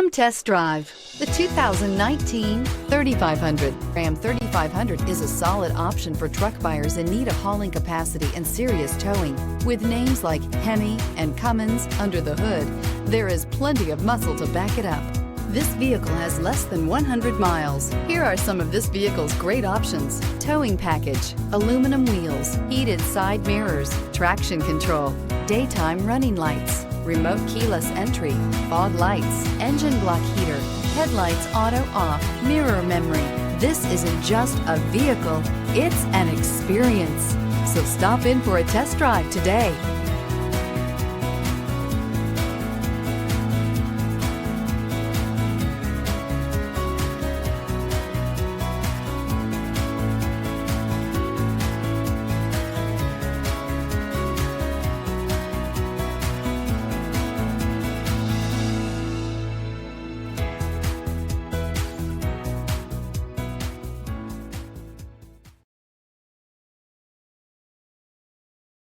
Come test drive the 2019 3500. Ram 3500 is a solid option for truck buyers in need of hauling capacity and serious towing. With names like Hemi and Cummins under the hood, there is plenty of muscle to back it up. This vehicle has less than 100 miles. Here are some of this vehicle's great options: towing package, aluminum wheels, heated side mirrors, traction control, daytime running lights, remote keyless entry, fog lights, engine block heater, headlights auto off, mirror memory. This isn't just a vehicle, it's an experience. So stop in for a test drive today.